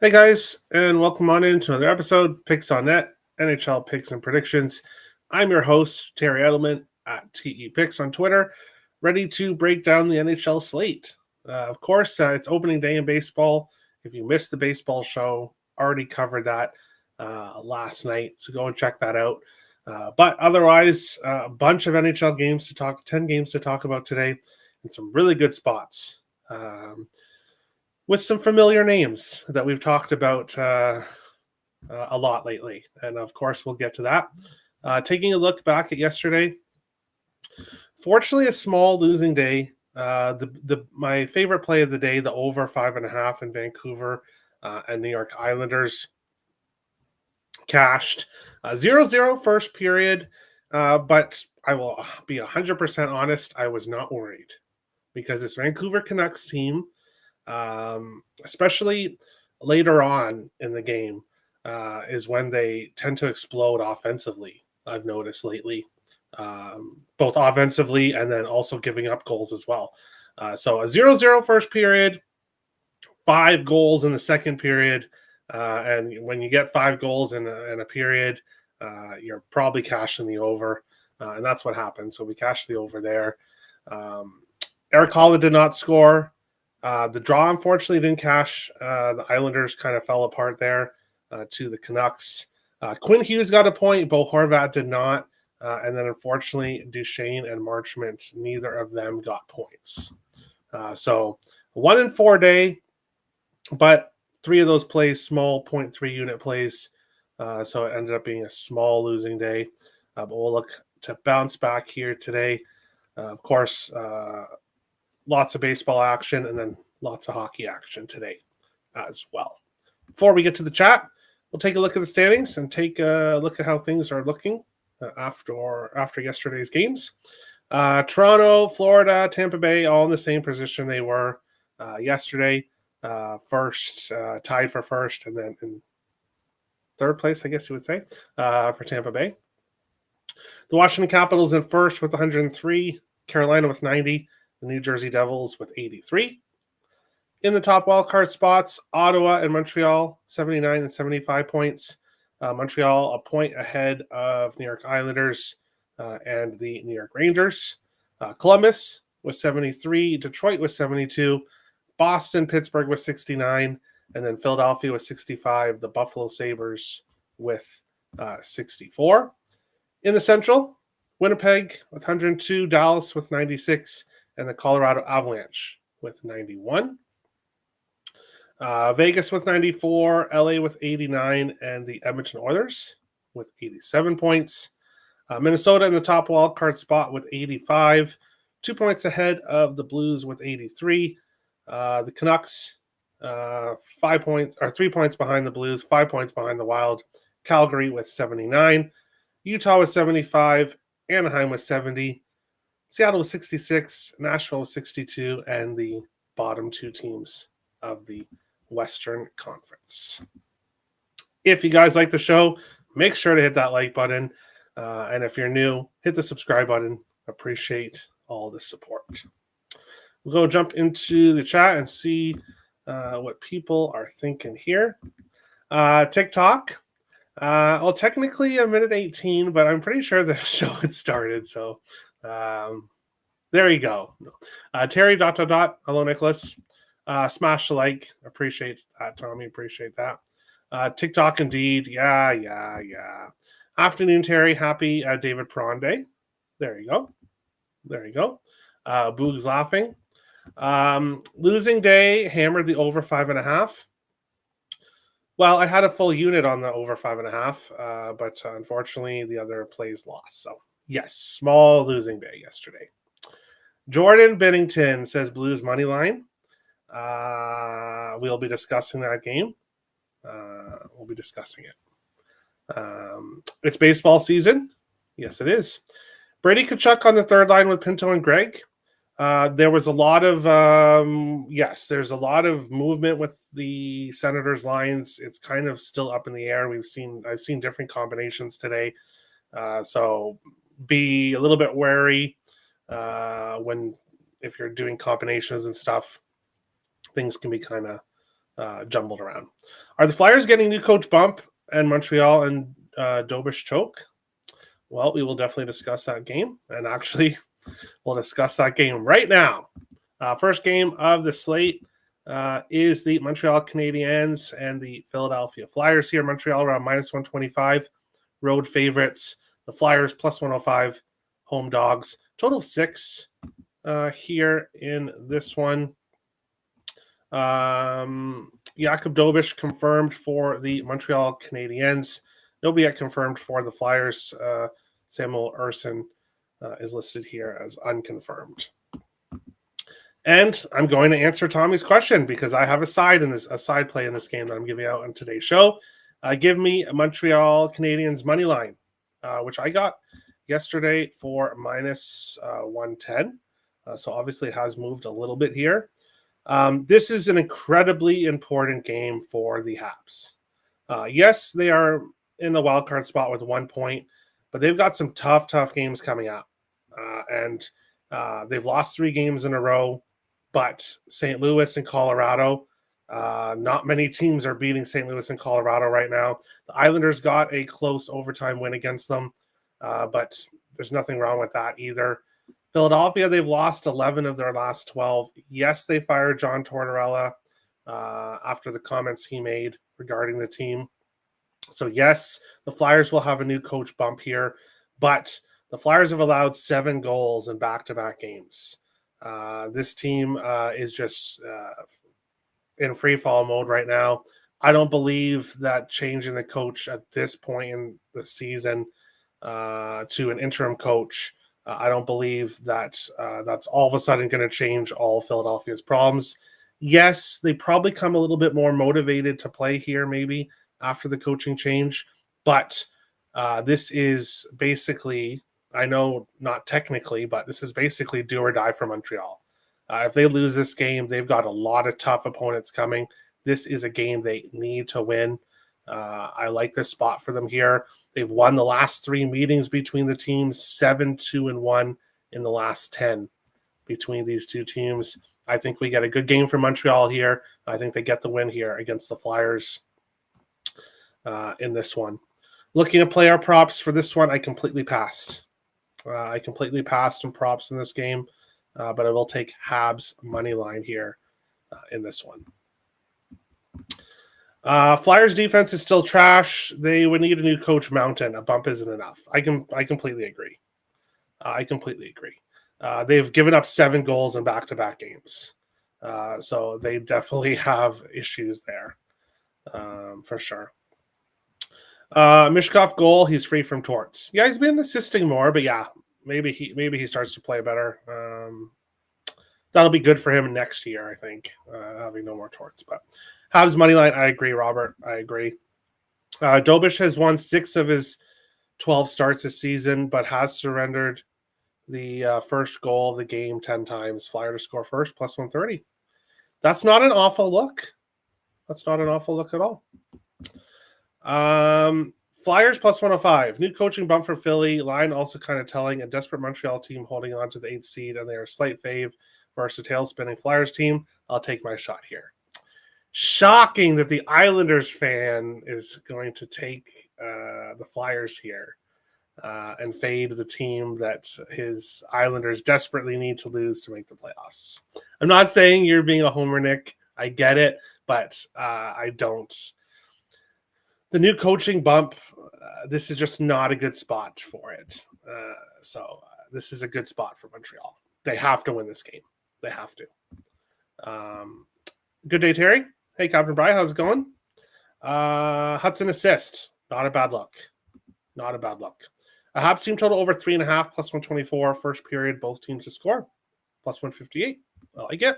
Hey guys, and welcome on into another episode, Picks on Net, NHL Picks and Predictions. I'm your host, Terry Edelman at TE Picks on Twitter, ready to break down the NHL slate. Of course, it's opening day in baseball. If you missed the baseball show, already covered that last night, so go and check that out. But otherwise, a bunch of NHL games to talk, 10 games to talk about today, and some really good spots. With some familiar names that we've talked about a lot lately. And of course, we'll get to that. Taking a look back at yesterday, fortunately, a small losing day. My favorite play of the day, the over 5.5 in Vancouver and New York Islanders, cashed 0-0 first period. But I will be 100% honest, I was not worried because this Vancouver Canucks team, especially later on in the game, is when they tend to explode offensively. I've noticed lately, both offensively and then also giving up goals as well. So a 0-0 first period, 5 goals in the second period. And when you get 5 goals in a period, you're probably cashing the over. And that's what happened. So we cashed the over there. Eric Holla did not score. The draw, unfortunately, didn't cash. The Islanders kind of fell apart there to the Canucks. Quinn Hughes got a point. Bo Horvat did not. And then, unfortunately, Duchesne and Marchment, neither of them got points. So 1-4 day, but 3 of those plays, small 0.3 unit plays. So it ended up being a small losing day. But we'll look to bounce back here today. Of course, lots of baseball action and then lots of hockey action today as well. Before we get to the chat, we'll take a look at the standings and take a look at how things are looking after yesterday's games. Toronto, Florida, Tampa Bay, all in the same position they were yesterday. First, tied for first, and then in third place, I guess you would say, for Tampa Bay. The Washington Capitals in first with 103, Carolina with 90, the New Jersey Devils with 83. In the top wildcard spots, Ottawa and Montreal, 79 and 75 points. Montreal a point ahead of New York Islanders and the New York Rangers. Columbus with 73, Detroit with 72, Boston, Pittsburgh with 69, and then Philadelphia with 65, the Buffalo Sabres with 64. In the Central, Winnipeg with 102, Dallas with 96, and the Colorado Avalanche with 91. Vegas with 94, LA with 89, and the Edmonton Oilers with 87 points. Minnesota in the top wildcard spot with 85, 2 points ahead of the Blues with 83. The Canucks 3 points behind the Blues, 5 points behind the Wild. Calgary with 79, Utah with 75, Anaheim with 70, Seattle with 66, Nashville with 62, and the bottom 2 teams of the Western Conference. If you guys like the show, make sure to hit that like button. And if you're new, hit the subscribe button. Appreciate all the support. We'll go jump into the chat and see what people are thinking here. TikTok. Well, technically a minute 18, but I'm pretty sure the show had started. So there you go. Terry ... Hello, Nicholas. Smash the like. Appreciate that, Tommy. Appreciate that. TikTok indeed. Yeah. Afternoon, Terry. Happy David Prawn Day. There you go. Boog's laughing. Losing day, hammered the over 5.5. Well, I had a full unit on the over 5.5, but unfortunately the other plays lost. So yes, small losing day yesterday. Jordan Bennington says Blues money line. We'll be discussing that game. We'll be discussing it. It's baseball season. Yes, it is. Brady Tkachuk on the third line with Pinto and Greg. There was a lot of there's a lot of movement with the Senators lines. It's kind of still up in the air. I've seen different combinations today. So be a little bit wary if you're doing combinations and stuff. Things can be kind of jumbled around. Are the Flyers getting new coach bump and Montreal and Dobish choke? Well, we will definitely discuss that game. And actually, we'll discuss that game right now. First game of the slate is the Montreal Canadiens and the Philadelphia Flyers here. Montreal around -125, road favorites. The Flyers +105, home dogs. Total of 6 here in this one. Jakub Dobish confirmed for the Montreal Canadiens. Nobody yet confirmed for the Flyers. Samuel Ersson is listed here as unconfirmed. And I'm going to answer Tommy's question because I have a side play in this game that I'm giving out on today's show. Give me a Montreal Canadiens money line, which I got yesterday for -110. So obviously it has moved a little bit here. This is an incredibly important game for the Habs. Yes, they are in the wild card spot with 1 point, but they've got some tough games coming up. And they've lost 3 games in a row. But St. Louis and Colorado, not many teams are beating St. Louis and Colorado right now. The Islanders got a close overtime win against them, but there's nothing wrong with that either. Philadelphia, they've lost 11 of their last 12. Yes, they fired John Tortorella after the comments he made regarding the team. So yes, the Flyers will have a new coach bump here, but the Flyers have allowed 7 goals in back-to-back games. This team is just in free fall mode right now. I don't believe that changing the coach at this point in the season to an interim coach, I don't believe that that's all of a sudden going to change all Philadelphia's problems. Yes, they probably come a little bit more motivated to play here maybe after the coaching change, but this is basically, I know not technically, but this is basically do or die for Montreal. If they lose this game, they've got a lot of tough opponents coming. This is a game they need to win. I like this spot for them here. They've won the last 3 meetings between the teams, 7-2-1 in the last 10 between these two teams. I think we get a good game for Montreal here. I think they get the win here against the Flyers in this one. Looking at player props for this one, I completely passed. I completely passed on props in this game, but I will take Habs money line here in this one. Flyers defense is still trash. They would need a new coach mountain. A bump isn't enough. I completely agree. They've given up 7 goals in back-to-back games. So they definitely have issues there for sure. Mishkov goal, he's free from torts. Yeah, he's been assisting more, but yeah, maybe he starts to play better. That'll be good for him next year, I think, having no more torts. But Habs money line, I agree, Robert. I agree. Dobish has won 6 of his 12 starts this season, but has surrendered the first goal of the game 10 times. Flyer to score first, +130. That's not an awful look. That's not an awful look at all. Flyers +105. New coaching bump for Philly. Line also kind of telling. A desperate Montreal team holding on to the 8th seed, and they are a slight fave versus a tail-spinning Flyers team. I'll take my shot here. Shocking that the Islanders fan is going to take the Flyers here and fade the team that his Islanders desperately need to lose to make the playoffs. I'm not saying you're being a homer, Nick. I get it, but I don't. The new coaching bump, this is just not a good spot for it. So this is a good spot for Montreal. They have to win this game. They have to. Good day, Terry. Hey, Captain Bry, how's it going? Hudson assist. Not a bad look. Not a bad look. A Habs team total over 3.5, +124. First period, both teams to score. +158. I like it.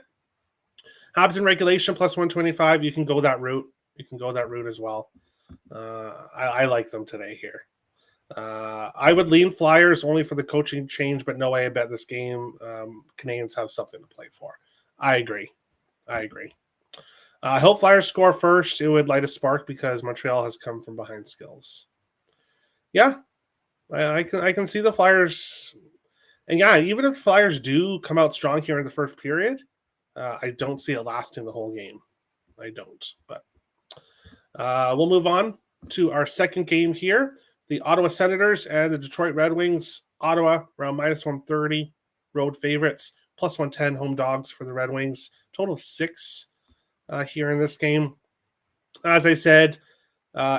Habs in regulation, +125. You can go that route. You can go that route as well. I like them today here. I would lean Flyers only for the coaching change, but no way I bet this game. Canadians have something to play for. I agree. I hope Flyers score first. It would light a spark because Montreal has come from behind skills. Yeah, I can see the Flyers. And yeah, even if the Flyers do come out strong here in the first period, I don't see it lasting the whole game. I don't. But we'll move on to our second game here. The Ottawa Senators and the Detroit Red Wings. Ottawa around -130, road favorites, +110 home dogs for the Red Wings. Total of 6 here in this game. As I said,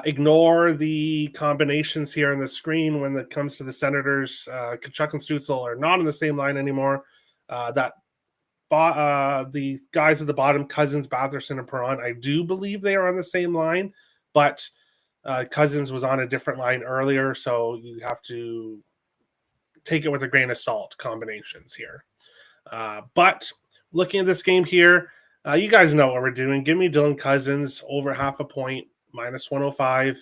ignore the combinations here on the screen when it comes to the Senators. Kachuk and Stützle are not on the same line anymore. The guys at the bottom, Cousins, Batherson, and Perron, I do believe they are on the same line, but Cousins was on a different line earlier, so you have to take it with a grain of salt, combinations here. But looking at this game here, you guys know what we're doing. Give me Dylan Cousins over half a point, -105.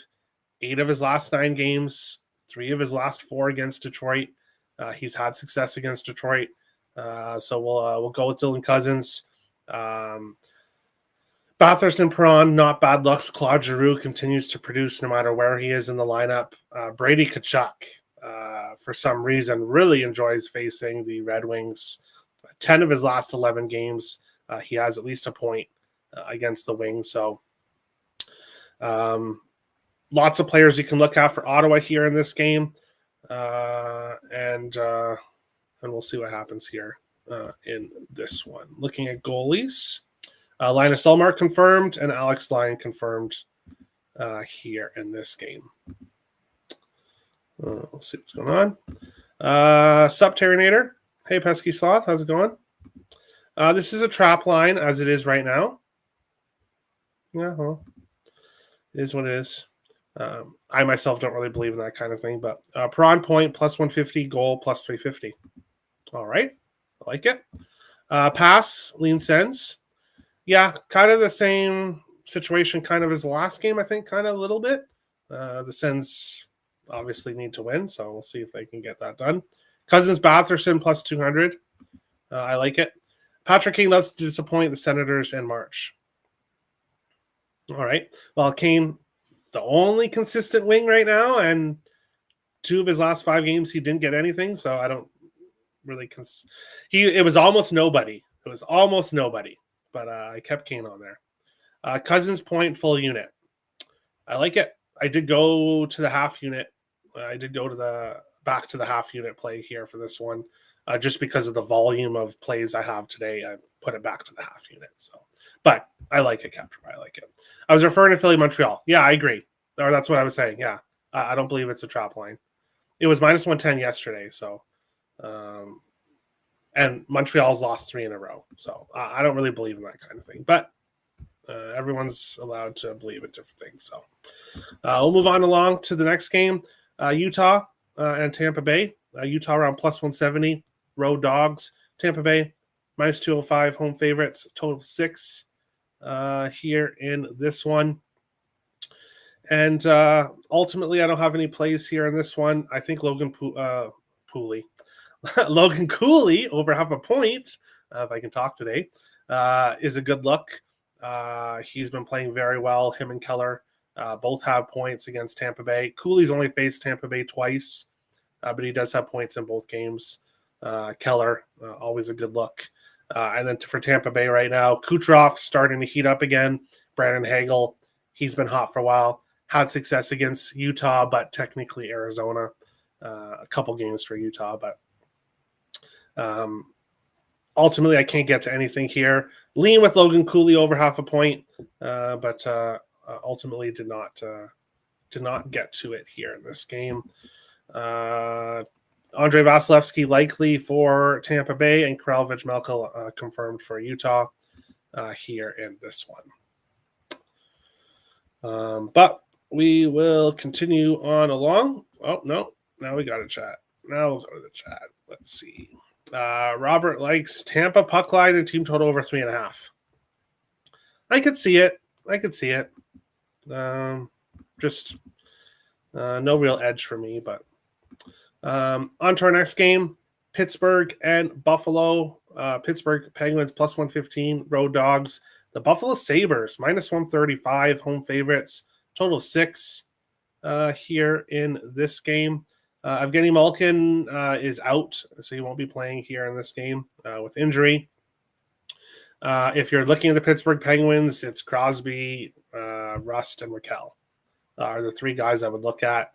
8 of his last 9 games, 3 of his last 4 against Detroit. He's had success against Detroit. So we'll go with Dylan Cousins. Batherson, Perron, not bad looks. Claude Giroux continues to produce no matter where he is in the lineup. Brady Tkachuk, for some reason, really enjoys facing the Red Wings. 10 of his last 11 games, he has at least a point against the Wings. So lots of players you can look at for Ottawa here in this game. And we'll see what happens here in this one. Looking at goalies, Linus Ullmark confirmed and Alex Lyon confirmed here in this game. We'll see what's going on. Subterranator. Hey, Pesky Sloth. How's it going? This is a trap line as it is right now. Yeah, well, it is what it is. I myself don't really believe in that kind of thing, but Perron point +150, goal +350. All right. I like it. Pass, lean Sens. Yeah, kind of the same situation kind of as the last game, I think, kind of a little bit. The Sens obviously need to win, so we'll see if they can get that done. Cousins, Batherson +200. I like it. Patrick Kane loves to disappoint the Senators in March. All right. Well, Kane, the only consistent wing right now, and 2 of his last 5 games, he didn't get anything, so I don't really it was almost nobody. It was almost nobody, but I kept Kane on there. Cousins point full unit. I like it. I did go to the half unit. I did go to back to the half unit play here for this one, just because of the volume of plays I have today. I put it back to the half unit. So, but I like it, Captain. I like it. I was referring to Philly Montreal. Yeah, I agree. Or that's what I was saying. Yeah, I don't believe it's a trap line. It was -110 yesterday. So, and Montreal's lost 3 in a row. So I don't really believe in that kind of thing. But everyone's allowed to believe in different things. So we'll move on along to the next game. Utah and Tampa Bay. Utah around +170. Road dogs. Tampa Bay -205. Home favorites. Total of 6 here in this one. And ultimately, I don't have any plays here in this one. I think Logan Cooley over half a point, if I can talk today, is a good look. He's been playing very well. Him and Keller both have points against Tampa Bay. Cooley's only faced Tampa Bay twice, but he does have points in both games. Keller, always a good look. And then for Tampa Bay right now, Kucherov starting to heat up again. Brandon Hagel, he's been hot for a while. Had success against Utah, but technically Arizona. A couple games for Utah, but ultimately I can't get to anything here. Lean with Logan Cooley over half a point, but ultimately did not get to it here in this game. Andrei Vasilevsky likely for Tampa Bay, and Karel Vejmelka confirmed for Utah here in this one. But we will continue on along. Oh, no. Now we got a chat. Now we'll go to the chat. Let's see. Robert likes Tampa puck line and team total over 3.5. I could see it. Just no real edge for me, but on to our next game, Pittsburgh and Buffalo. Pittsburgh Penguins +115, road dogs. The Buffalo Sabres -135, home favorites. Total of 6 here in this game. Evgeny Malkin is out, so he won't be playing here in this game with injury. If you're looking at the Pittsburgh Penguins, it's Crosby, Rust, and Raquel are the three guys I would look at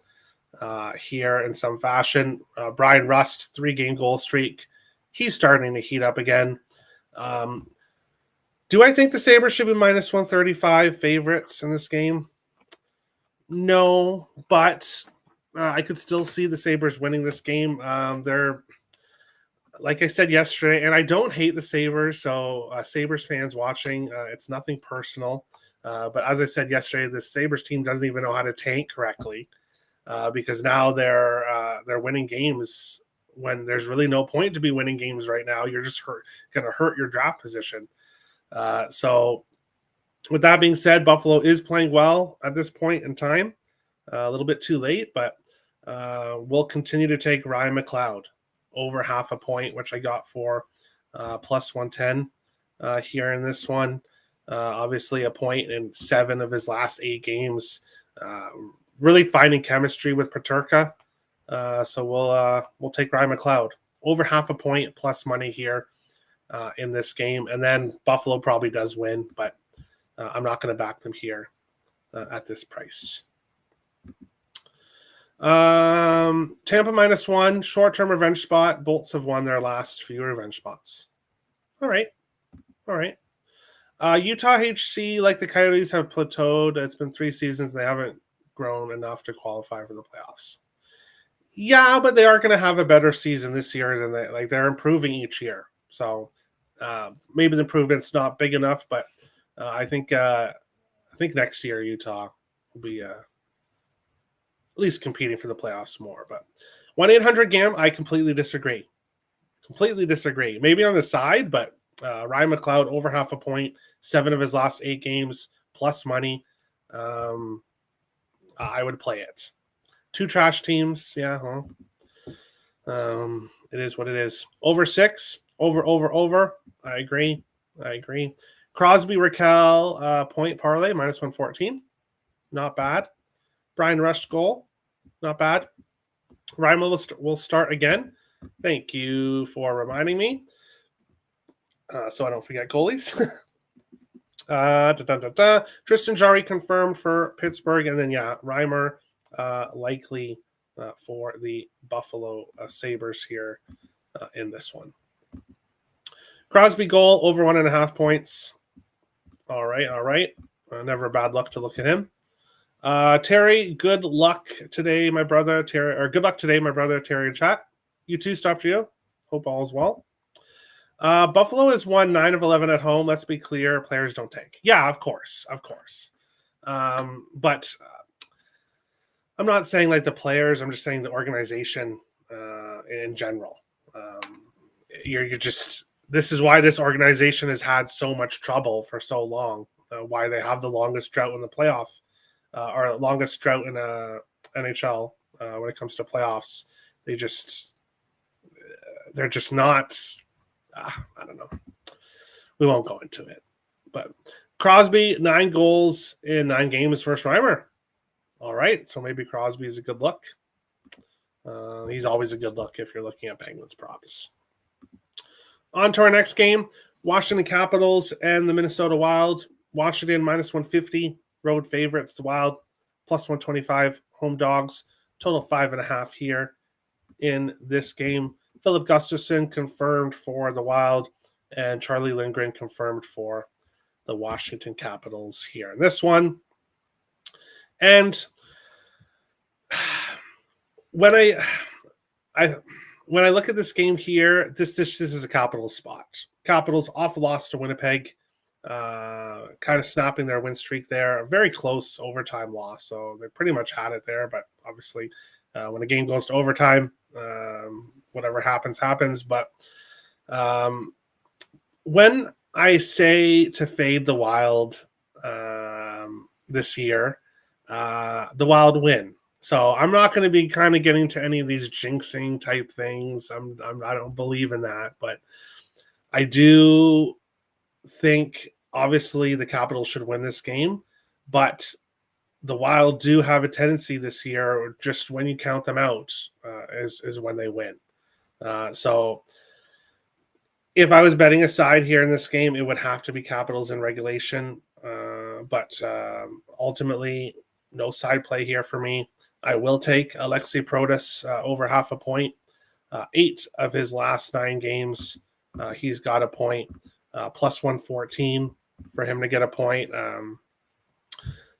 here in some fashion. Brian Rust, 3-game goal streak. He's starting to heat up again. Do I think the Sabres should be minus 135 favorites in this game? No, but I could still see the Sabres winning this game. They're, like I said yesterday, and I don't hate the Sabres, so Sabres fans watching, it's nothing personal. But as I said yesterday, the Sabres team doesn't even know how to tank correctly because now they're winning games when there's really no point to be winning games right now. You're just going to hurt your draft position. So with that being said, Buffalo is playing well at this point in time. A little bit too late, but we'll continue to take Ryan McLeod over half a point, which I got for plus 110 here in this one. Obviously a point in 7 of his last 8 games. Really finding chemistry with Peterka. So we'll take Ryan McLeod over half a point plus money here in this game. And then Buffalo probably does win, but I'm not going to back them here at this price. Tampa -1, short-term revenge spot. Bolts have won their last few revenge spots. All right. Utah HC, like the Coyotes, have plateaued. It's been 3 seasons. They haven't grown enough to qualify for the playoffs. Yeah, but they are going to have a better season this year than they're improving each year. So maybe the improvement's not big enough, but I think next year Utah will be at least competing for the playoffs more. But 1-800-GAM, I completely disagree. Maybe on the side, but Ryan McLeod over half a point, 7 of his last 8 games, plus money. I would play it. 2 trash teams, yeah. It is what it is. Over 6, over. I agree. Crosby, Raquel, point parlay, -114. Not bad. Brian Rush goal, not bad. Ryan will start again. Thank you for reminding me. So I don't forget goalies. Tristan Jarry confirmed for Pittsburgh, and then Reimer likely for the Buffalo Sabres here in this one. Crosby goal over 1.5 points. All right. Never a bad luck to look at him. Terry, good luck today, my brother. Good luck today, my brother. Terry in chat. You too, Stop Geo. Hope all is well. Buffalo has won 9 of 11 at home. Let's be clear, players don't tank. Yeah, of course. But I'm not saying like the players. I'm just saying the organization in general. You're just. This is why this organization has had so much trouble for so long. Why they have the longest drought in the playoff, or longest drought in NHL when it comes to playoffs. They're just not. I don't know. We won't go into it. But Crosby, 9 goals in 9 games for Reimer. All right, so maybe Crosby is a good look. He's always a good look if you're looking at Penguins props. On to our next game, Washington Capitals and the Minnesota Wild. Washington -150, road favorites. The Wild +125, home dogs. Total 5.5 here in this game. Philip Gustafson confirmed for the Wild, and Charlie Lindgren confirmed for the Washington Capitals here in this one. And when I look at this game here, this is a Capitals spot. Capitals off loss to Winnipeg, kind of snapping their win streak there. A very close overtime loss, so they pretty much had it there. But obviously, when a game goes to overtime, whatever happens. But when I say to fade the Wild this year, the Wild win. So I'm not going to be kind of getting to any of these jinxing type things. I don't believe in that, but I do think obviously the Capitals should win this game, but the Wild do have a tendency this year, just when you count them out, is when they win. So If I was betting a side here in this game, it would have to be Capitals in regulation. But ultimately, no side play here for me. I will take Alexei Protas over half a point. 8 of his last 9 games, he's got a point. Plus 114 for him to get a point. I'm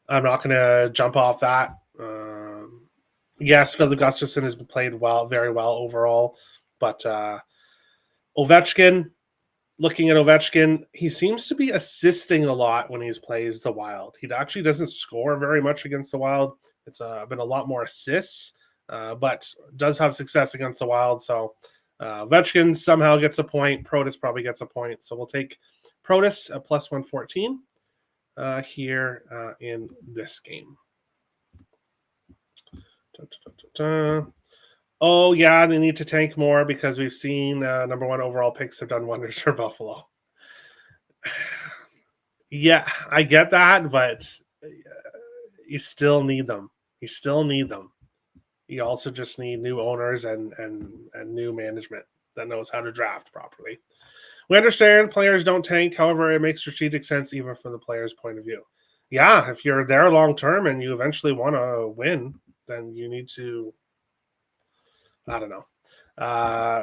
not going to jump off that. Yes, Philip Gustafsson has played very well overall, but Ovechkin, looking at Ovechkin, he seems to be assisting a lot when he plays the Wild. He actually doesn't score very much against the Wild. It's been a lot more assists, but does have success against the Wild. So Ovechkin somehow gets a point. Protas probably gets a point. So we'll take Protas at plus 114 here in this game. Oh, yeah, they need to tank more because we've seen number 1 overall picks have done wonders for Buffalo. Yeah, I get that, but you still need them. You still need them. You also just need new owners and new management that knows how to draft properly. We understand players don't tank. However, it makes strategic sense even from the player's point of view. Yeah, if you're there long term and you eventually want to win, then you need to, I don't know.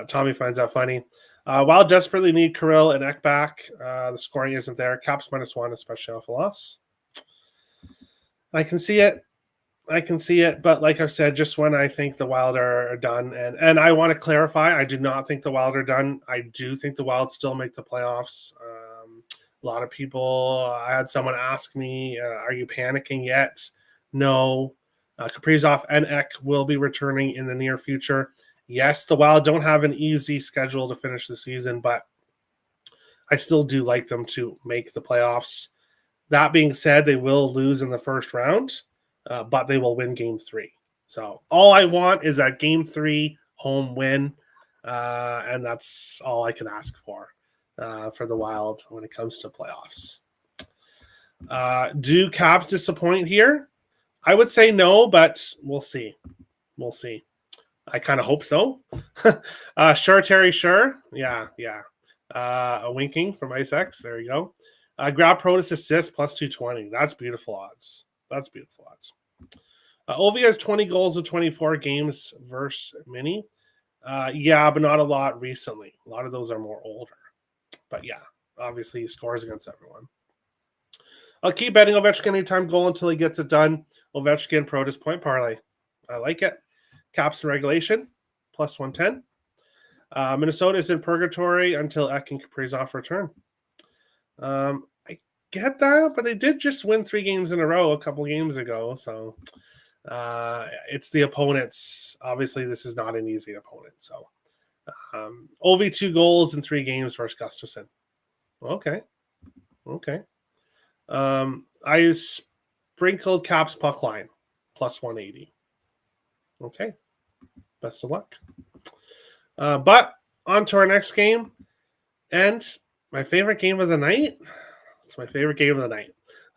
Tommy finds that funny. While desperately need Kirill and Ek back, the scoring isn't there. Caps -1, especially off a loss. I can see it, but like I said, just when I think the Wild are done, and I want to clarify, I do not think the Wild are done. I do think the Wild still make the playoffs. A lot of people, I had someone ask me, are you panicking yet? No. Kaprizov and Ek will be returning in the near future. Yes, the Wild don't have an easy schedule to finish the season, but I still do like them to make the playoffs. That being said, they will lose in the first round, but they will win game 3. So all I want is that game 3 home win, and that's all I can ask for the Wild when it comes to playoffs. Do Caps disappoint here? I would say no, but we'll see. We'll see. I kind of hope so. Sure, Terry, sure. Yeah. A winking from IceX. There you go. Grab Protas assist plus 220. That's beautiful odds. Ovi has 20 goals in 24 games versus Mini. Yeah, but not a lot recently. A lot of those are more older. But yeah, obviously he scores against everyone. I'll keep betting Ovechkin anytime goal until he gets it done. Ovechkin Protas point parlay. I like it. Caps in regulation, plus 110. Minnesota is in purgatory until Ek and Kaprizov return. I get that, but they did just win 3 games in a row a couple games ago. So it's the opponents. Obviously, this is not an easy opponent. So Ovi 2 goals in 3 games versus Gustafsson. Okay. I sprinkled Caps puck line, plus 180. Okay. Best of luck. But on to our next game. And my favorite game of the night. It's my favorite game of the night.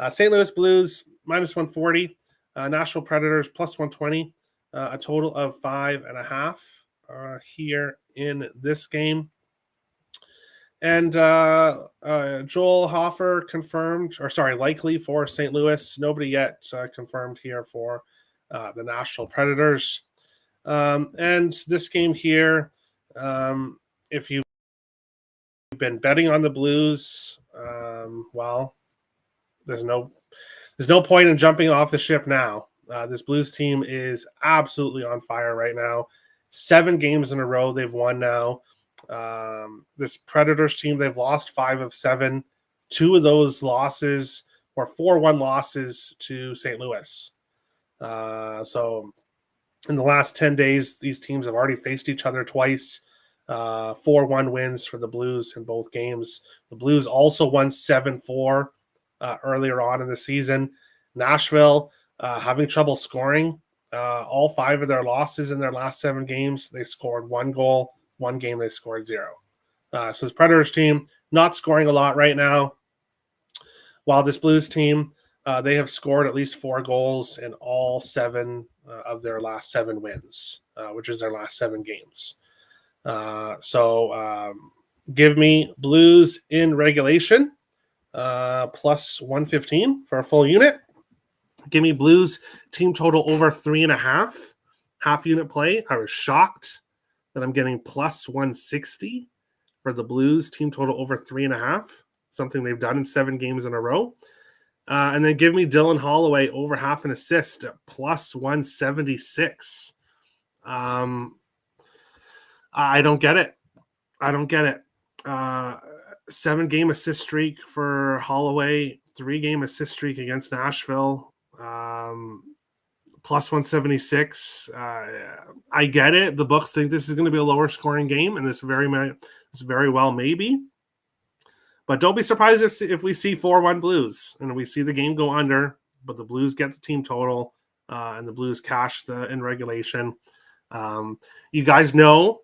St. Louis Blues, minus 140. Nashville Predators, plus 120. A total of 5.5 here in this game. And Joel Hofer likely for St. Louis. Nobody yet confirmed here for the Nashville Predators. And this game here, if you've been betting on the Blues, well, there's no point in jumping off the ship now. This Blues team is absolutely on fire right now. 7 games in a row they've won now. This Predators team, they've lost 5 of 7. 2 of those losses were 4-1 losses to St. Louis. So in the last 10 days, these teams have already faced each other twice. 4-1 wins for the Blues in both games. The Blues also won 7-4 earlier on in the season. Nashville having trouble scoring. All 5 of their losses in their last 7 games, they scored 1 goal. 1 game they scored 0. So this Predators team not scoring a lot right now. While this Blues team, they have scored at least 4 goals in all 7 of their last 7 wins, which is their last 7 games. So Give me Blues in regulation, plus 115 for a full unit. Give me Blues team total over 3.5, half unit play. I was shocked that I'm getting plus 160 for the Blues team total over 3.5, something they've done in 7 games in a row. And then give me Dylan Holloway over half an assist at plus 176. I don't get it. 7-game assist streak for Holloway, 3-game assist streak against Nashville, plus 176. I get it. The books think this is going to be a lower scoring game, and this very well maybe. But don't be surprised if we see 4-1 Blues and we see the game go under, but the Blues get the team total and the Blues cash in regulation. You guys know,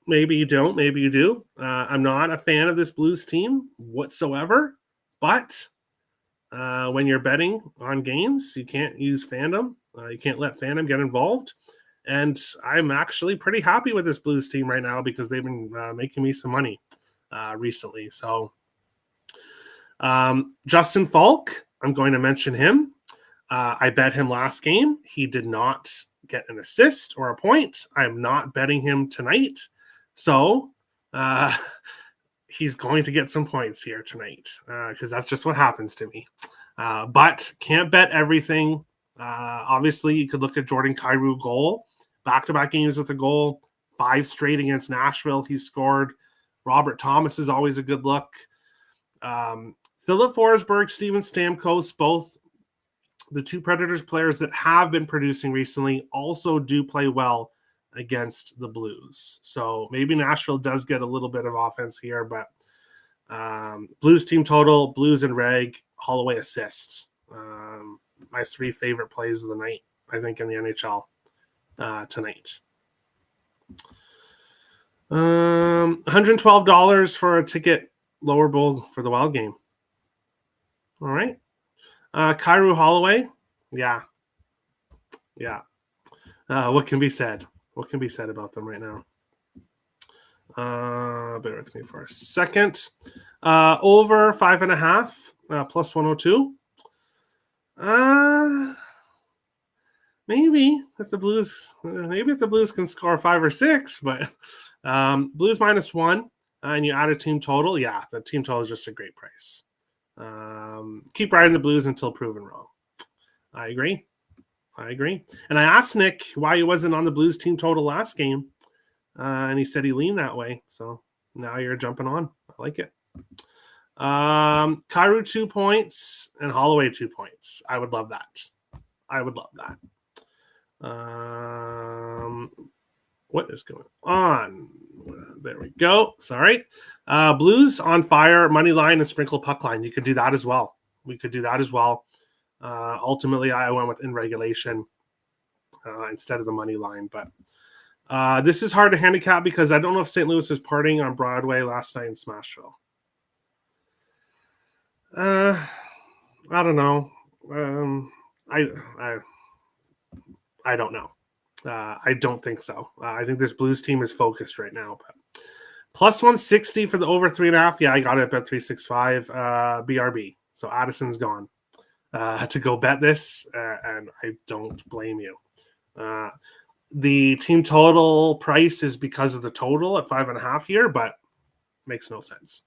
maybe you don't, maybe you do. I'm not a fan of this Blues team whatsoever, but when you're betting on games, you can't use fandom. You can't let fandom get involved. And I'm actually pretty happy with this Blues team right now because they've been making me some money recently. So Justin Falk, I'm going to mention him. I bet him last game. He did not get an assist or a point. I'm not betting him tonight. So he's going to get some points here tonight because that's just what happens to me. But can't bet everything. Obviously, you could look at Jordan Kyrou goal. Back-to-back games with a goal. 5 straight against Nashville he scored. Robert Thomas is always a good look. Philip Forsberg, Steven Stamkos, both the 2 Predators players that have been producing recently also do play well against the Blues. So maybe Nashville does get a little bit of offense here, but Blues team total, Blues and reg, Holloway assists. My 3 favorite plays of the night, I think, in the NHL tonight. $112 for a ticket lower bowl for the Wild game. All right. Kyrou Holloway. Yeah. What can be said? What can be said about them right now? Bear with me for a second. Over 5.5, plus 102. Maybe if the Blues can score 5 or 6, but Blues -1, and you add a team total. Yeah, the team total is just a great price. Keep riding the Blues until proven wrong. I agree. And I asked Nick why he wasn't on the Blues team total last game, and he said he leaned that way. So now you're jumping on. I like it. Kyrou 2 points and Holloway 2 points. I would love that. What is going on? There we go. Sorry. Blues on fire, money line, and sprinkle puck line. You could do that as well. Ultimately, I went with in regulation instead of the money line. But this is hard to handicap because I don't know if St. Louis was partying on Broadway last night in Smashville. I don't know. I don't know. I don't think so. I think this Blues team is focused right now. But plus 160 for the over 3.5. Yeah, I got it at 365. BRB. So Addison's gone. To go bet this, and I don't blame you. The team total price is because of the total at 5.5 here, but makes no sense.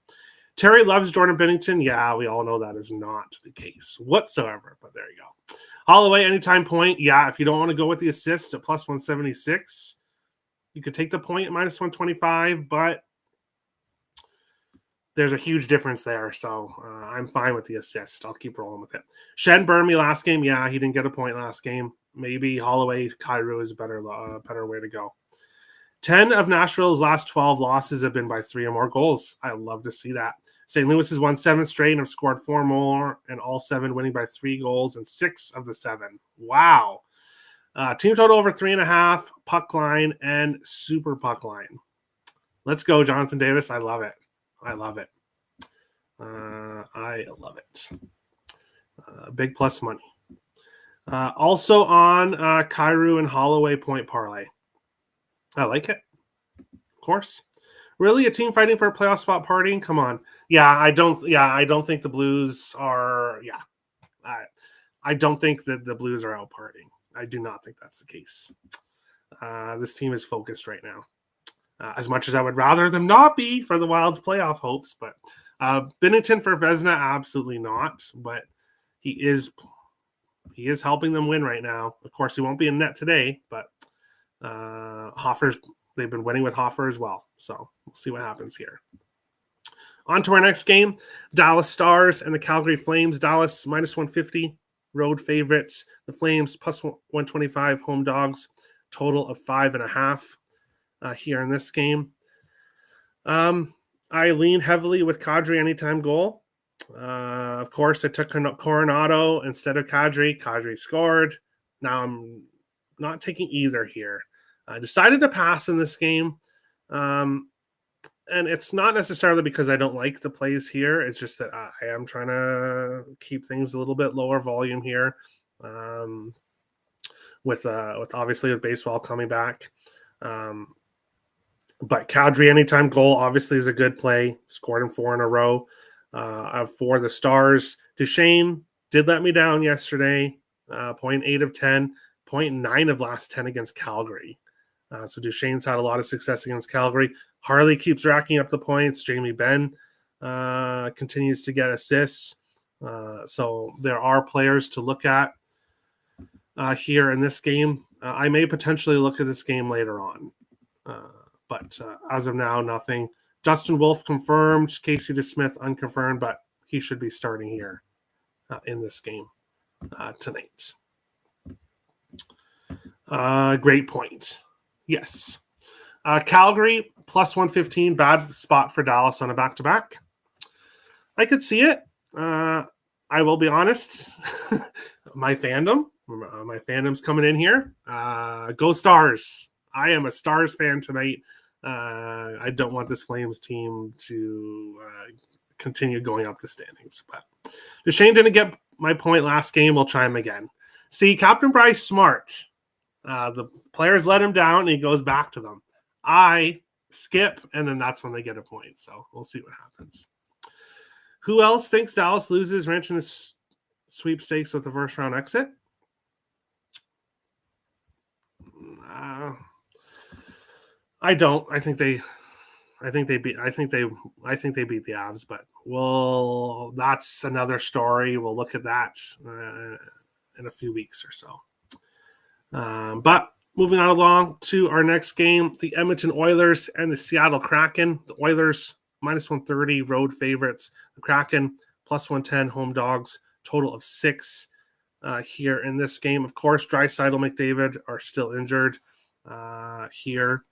Terry loves Jordan Binnington. Yeah, we all know that is not the case whatsoever, but there you go. Holloway, anytime point. Yeah, if you don't want to go with the assist at plus 176, you could take the point at minus 125, but there's a huge difference there, so I'm fine with the assist. I'll keep rolling with it. Shen burned me last game. Yeah, he didn't get a point last game. Maybe Holloway, Kyrou is a better way to go. 10 of Nashville's last 12 losses have been by 3 or more goals. I love to see that. St. Louis has won 7 straight and have scored 4 more, and all 7 winning by 3 goals and 6 of the 7. Wow. Team total over 3.5, puck line, and super puck line. Let's go, Jonathan Davis. I love it. Big plus money. Also on Kyrou and Holloway point parlay. I like it. Of course. Really, a team fighting for a playoff spot partying? Come on. I don't think the Blues are. I don't think that the Blues are out partying. I do not think that's the case. This team is focused right now. As much as I would rather them not be for the Wild's playoff hopes, but Binnington for Vezina, absolutely not. But he is helping them win right now. Of course, he won't be in net today, but they've been winning with Hoffer as well. So we'll see what happens here. On to our next game, Dallas Stars and the Calgary Flames. Dallas minus 150, road favorites. The Flames plus 125, home dogs. Total of 5.5 here in this game. I lean heavily with Kadri anytime goal. Of course, I took Coronado instead of Kadri. Kadri scored. Now I'm not taking either here. I decided to pass in this game. And it's not necessarily because I don't like the plays here. It's just that I am trying to keep things a little bit lower volume here. With obviously with baseball coming back. But Kadri anytime goal obviously is a good play. Scored in 4 in a row. For the Stars, Duchesne did let me down yesterday. 0.8 of 10, 0.9 of last 10 against Calgary. So Duchesne's had a lot of success against Calgary. Harley keeps racking up the points. Jamie Benn continues to get assists. So there are players to look at here in this game. I may potentially look at this game later on. But as of now, nothing. Justin Wolfe confirmed. Casey DeSmith unconfirmed, but he should be starting here in this game tonight. Great point. Yes. Calgary plus 115, bad spot for Dallas on a back-to-back. I could see it. I will be honest. My fandom's coming in here. Go Stars. I am a Stars fan tonight. I don't want this Flames team to continue going up the standings. But Duchesne didn't get my point last game. We'll try him again. See, Captain Bryce smart. The players let him down, and he goes back to them. I skip, and then that's when they get a point. So we'll see what happens. Who else thinks Dallas loses ranching the sweepstakes with the first round exit? I don't. I think they beat the Avs, but that's another story. We'll look at that in a few weeks or so. But moving on along to our next game, the Edmonton Oilers and the Seattle Kraken. The Oilers minus 130 road favorites. The Kraken plus 110 home dogs. Total of 6 here in this game. Of course, Draisaitl, McDavid are still injured here.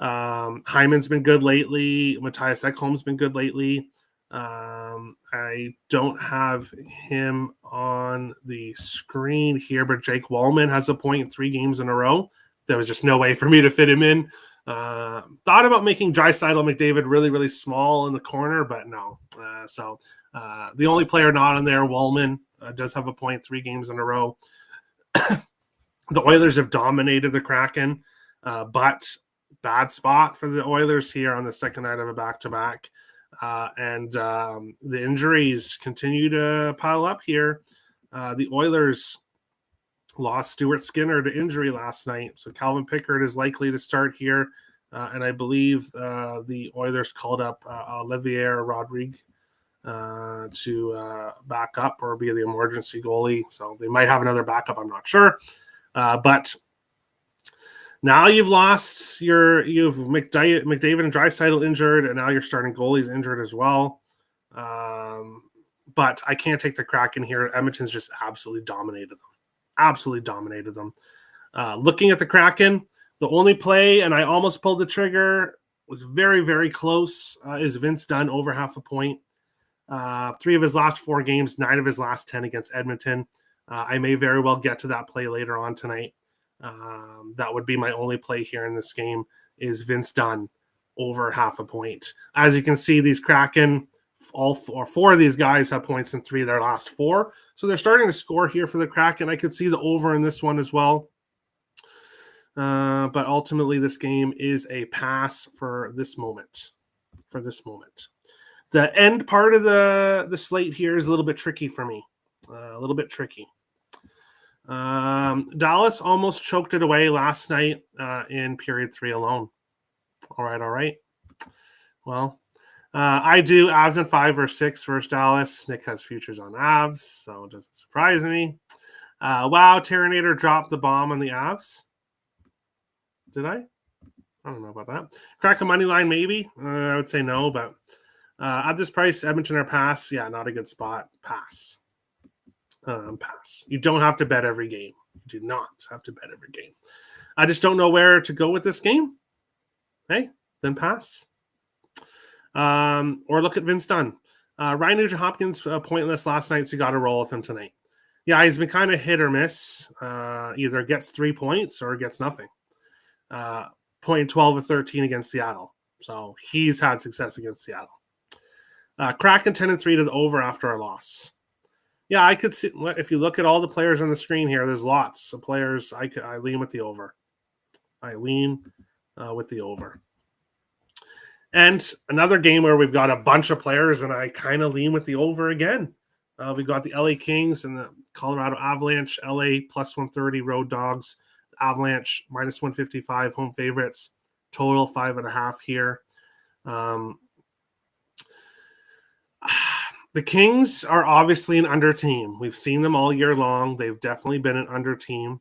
Hyman's been good lately. Matthias Ekholm's been good lately. I don't have him on the screen here, but Jake Wallman has a point in 3 games in a row. There was just no way for me to fit him in. Thought about making Draisaitl McDavid really, really small in the corner, but no. So the only player not on there, Wallman, does have a point 3 games in a row. The Oilers have dominated the Kraken, but bad spot for the Oilers here on the second night of a back-to-back. And the injuries continue to pile up here. The Oilers lost Stuart Skinner to injury last night, so Calvin Pickard is likely to start here. And I believe the Oilers called up Olivier Rodrigue to back up or be the emergency goalie. So they might have another backup, I'm not sure. But now you've lost you've McDavid and Draisaitl injured, and now you're starting goalies injured as well. But I can't take the Kraken here. Edmonton's just absolutely dominated them. Looking at the Kraken, the only play, and I almost pulled the trigger, was very, very close, is Vince Dunn over half a point. 3 of his last 4 games, 9 of his last 10 against Edmonton. I may very well get to that play later on tonight. That would be my only play here in this game, is Vince Dunn over half a point. As you can see, these Kraken, all 4 of these guys have points in 3 of their last 4. So they're starting to score here for the Kraken. I could see the over in this one as well. But ultimately, this game is a pass for this moment. The end part of the slate here is a little bit tricky for me. Dallas almost choked it away last night in period 3 alone. All right. Well, I do Avs in 5 or 6 versus Dallas. Nick has futures on Avs, so it doesn't surprise me. Wow, Terminator dropped the bomb on the Avs. Did I? I don't know about that. Crack a money line, maybe. I would say no, but at this price, Edmonton or pass. Yeah, not a good spot. Pass. Pass. You don't have to bet every game. You do not have to bet every game. I just don't know where to go with this game. Hey, then pass. Or look at Vince Dunn. Ryan Nugent-Hopkins pointless last night, so you got to roll with him tonight. Yeah, he's been kind of hit or miss. Either gets 3 points or gets nothing. Point 12 or 13 against Seattle. So he's had success against Seattle. Kraken 10-3 to the over after a loss. Yeah, I could see, if you look at all the players on the screen here, there's lots of players. I lean with the over. And another game where we've got a bunch of players, and I kind of lean with the over again. We've got the LA Kings and the Colorado Avalanche. LA plus 130 road dogs. Avalanche minus 155 home favorites. Total 5.5 here. The Kings are obviously an under team. We've seen them all year long. They've definitely been an under team.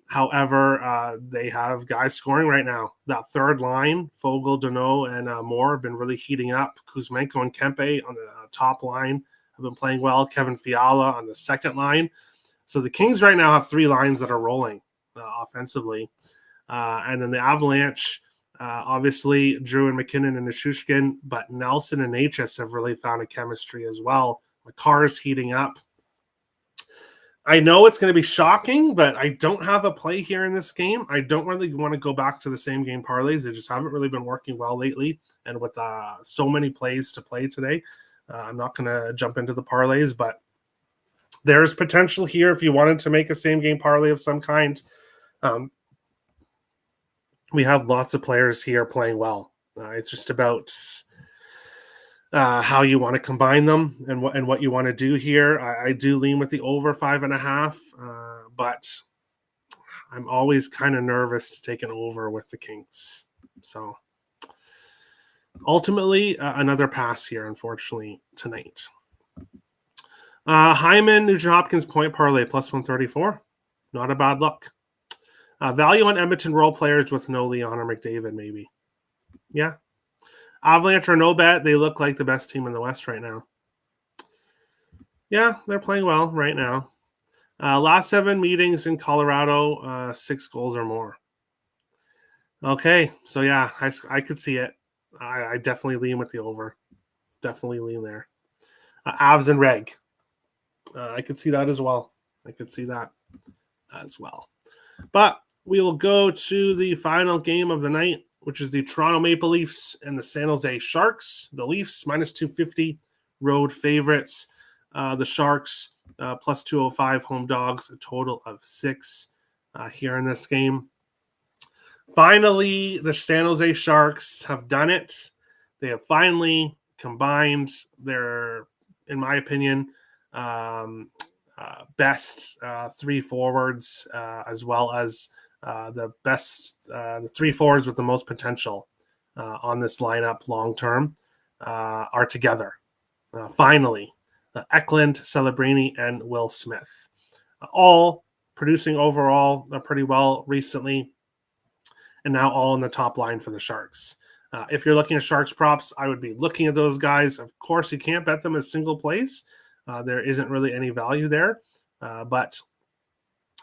However, they have guys scoring right now. That third line, Foegele, Danault, and Moore have been really heating up. Kuzmenko and Kempe on the top line have been playing well. Kevin Fiala on the second line. So the Kings right now have 3 lines that are rolling offensively. And then the Avalanche, obviously, Drew and McKinnon and Nichushkin, but Nelson and Natchez have really found a chemistry as well. Makar's heating up. I know it's going to be shocking, but I don't have a play here in this game. I don't really want to go back to the same game parlays. They just haven't really been working well lately. And with so many plays to play today, I'm not going to jump into the parlays, but there's potential here if you wanted to make a same game parlay of some kind. We have lots of players here playing well. It's just about how you want to combine them and what you want to do here. I do lean with the over 5.5, but I'm always kind of nervous to take an over with the Kings. So ultimately, another pass here, unfortunately, tonight. Hyman, Nugent-Hopkins point parlay plus 134. Not a bad look. Value on Edmonton role players with no Leon or McDavid, maybe. Yeah. Avalanche are no bet. They look like the best team in the West right now. Yeah, they're playing well right now. Last 7 meetings in Colorado, 6 goals or more. Okay, so yeah, I could see it. I definitely lean with the over. Definitely lean there. Avs and Reg. I could see that as well. But we will go to the final game of the night, which is the Toronto Maple Leafs and the San Jose Sharks. The Leafs, minus 250, road favorites. The Sharks, plus 205, home dogs, a total of 6 here in this game. Finally, the San Jose Sharks have done it. They have finally combined their, in my opinion, best 3 forwards, as well as the 3 forwards with the most potential on this lineup long term are together. Finally, Eklund, Celebrini, and Will Smith, all producing overall pretty well recently, and now all in the top line for the Sharks. If you're looking at Sharks props, I would be looking at those guys. Of course, you can't bet them as single plays. There isn't really any value there, but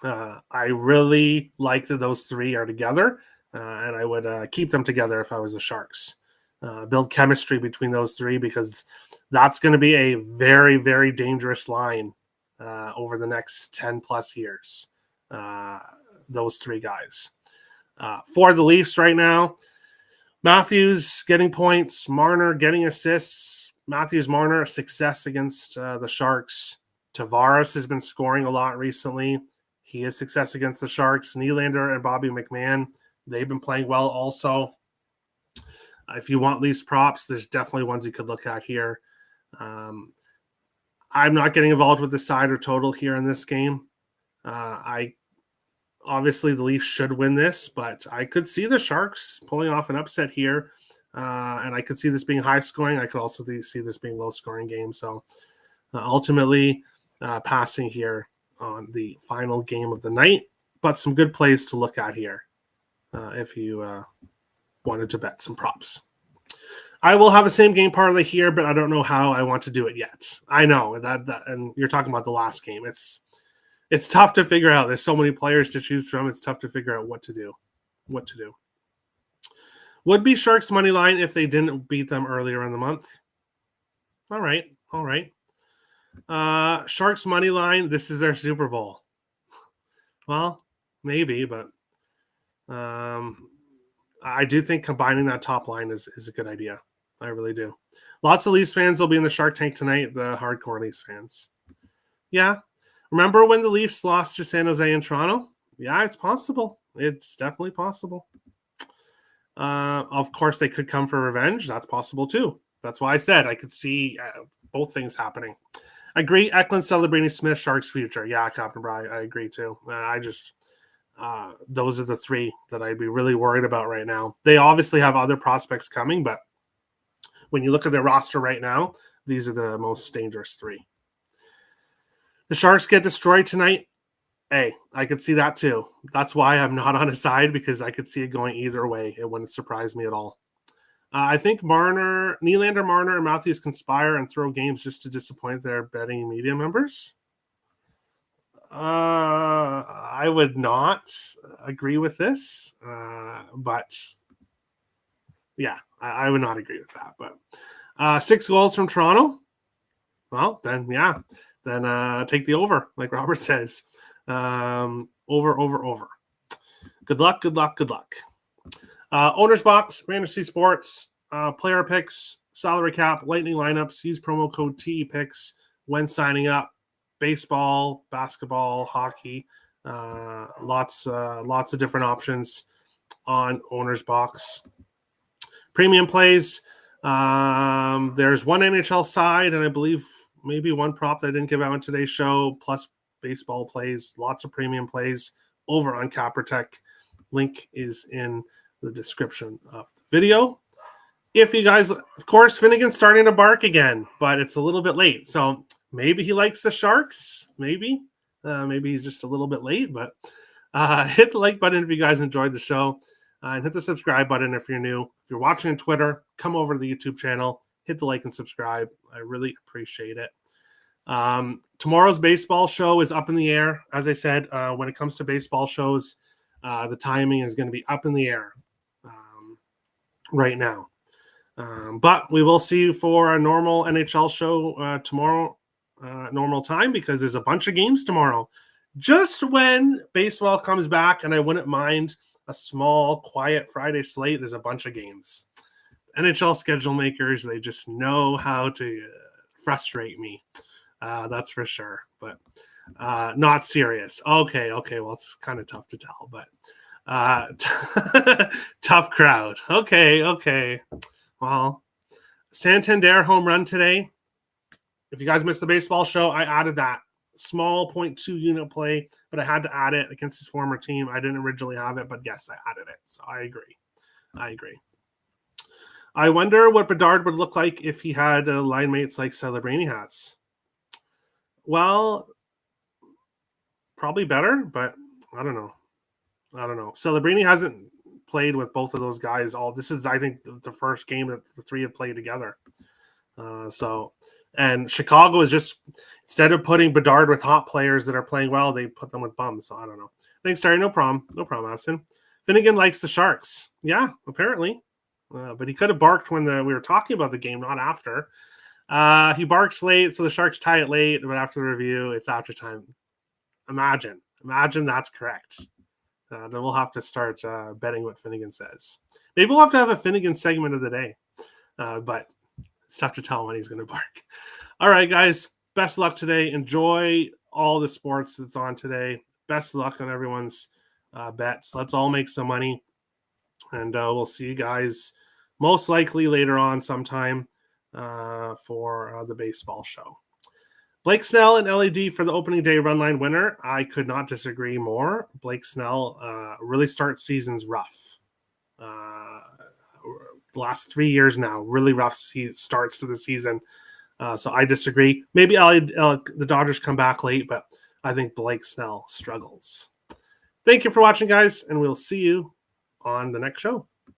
I really like that those 3 are together, and I would keep them together if I was the Sharks. Build chemistry between those 3, because that's going to be a very, very dangerous line over the next 10 plus years. Those 3 guys. For the Leafs right now, Matthews getting points, Marner getting assists. Matthews, Marner, success against the Sharks. Tavares has been scoring a lot recently. He has success against the Sharks. Nylander and Bobby McMahon, they've been playing well also. If you want Leafs props, there's definitely ones you could look at here. I'm not getting involved with the side or total here in this game. Obviously the Leafs should win this, but I could see the Sharks pulling off an upset here, and I could see this being high scoring. I could also see this being low scoring game. So ultimately, passing here on the final game of the night, but some good plays to look at here if you wanted to bet some props. I will have a same game parlay here, but I don't know how I want to do it yet. I know that and you're talking about the last game. It's tough to figure out. There's so many players to choose from. It's tough to figure out what to do. Would be Sharks money line if they didn't beat them earlier in the month. All right. Sharks money line. This is their Super Bowl. Well, maybe, but I do think combining that top line is a good idea. I really do. Lots of Leafs fans will be in the Shark Tank tonight, the hardcore Leafs fans. Yeah. Remember when the Leafs lost to San Jose and Toronto? Yeah, it's possible. It's definitely possible. Of course, they could come for revenge. That's possible too. That's why I said I could see both things happening. I agree. Eklund celebrating Smith, Sharks future. Yeah, Captain Bry, I agree too. Those are the three that I'd be really worried about right now. They obviously have other prospects coming, but when you look at their roster right now, these are the most dangerous three. The Sharks get destroyed tonight. Hey, I could see that too. That's why I'm not on his side, because I could see it going either way. It wouldn't surprise me at all. I think Nylander, Marner, and Matthews conspire and throw games just to disappoint their betting media members. I would not agree with this, but yeah, I would not agree with that. But 6 goals from Toronto. Well, then take the over, like Robert says. Over. Good luck. OwnersBox, Fantasy Sports, player picks, salary cap, lightning lineups. Use promo code TEPICS when signing up. Baseball, basketball, hockey, lots of different options on OwnersBox. Premium plays. There's one NHL side, and I believe maybe one prop that I didn't give out on today's show, plus baseball plays, lots of premium plays over on Cap Protect. Link is in the description of the video. If you guys, of course, Finnegan's starting to bark again, but it's a little bit late. So maybe he likes the Sharks. Maybe he's just a little bit late, but hit the like button if you guys enjoyed the show. And hit the subscribe button if you're new. If you're watching on Twitter, come over to the YouTube channel, hit the like and subscribe. I really appreciate it. Tomorrow's baseball show is up in the air. As I said, when it comes to baseball shows, the timing is going to be up in the air right now. But we will see you for a normal NHL show tomorrow, normal time, because there's a bunch of games tomorrow. Just when baseball comes back, and I wouldn't mind a small, quiet Friday slate, there's a bunch of games. NHL schedule makers, they just know how to frustrate me. That's for sure. But not serious. Okay. Well, it's kind of tough to tell, but tough crowd. Okay. Well, Santander home run today. If you guys missed the baseball show, I added that small 0.2 unit play, but I had to add it against his former team. I didn't originally have it, but yes, I added it. So I agree. I wonder what Bedard would look like if he had line mates like Celebrini has. Well, probably better, but I don't know. Celebrini hasn't played with both of those guys. This is, I think, the first game that the three have played together. And Chicago is just, instead of putting Bedard with hot players that are playing well, they put them with bums. So I don't know. Thanks, Terry. No problem, Austin. Finnegan likes the Sharks. Yeah, apparently. But he could have barked when we were talking about the game, not after. He barks late, so the Sharks tie it late, but after the review, it's after time. Imagine that's correct. Then we'll have to start betting what Finnegan says. Maybe we'll have to have a Finnegan segment of the day, but it's tough to tell when he's going to bark. All right, guys, best luck today. Enjoy all the sports that's on today. best of luck on everyone's bets. Let's all make some money. And we'll see you guys most likely later on sometime for the baseball show. Blake Snell and LED for the opening day run line winner. I could not disagree more. Blake Snell really starts seasons rough. Last 3 years now, really rough starts to the season. So I disagree. Maybe the Dodgers come back late, but I think Blake Snell struggles. Thank you for watching, guys, and we'll see you on the next show.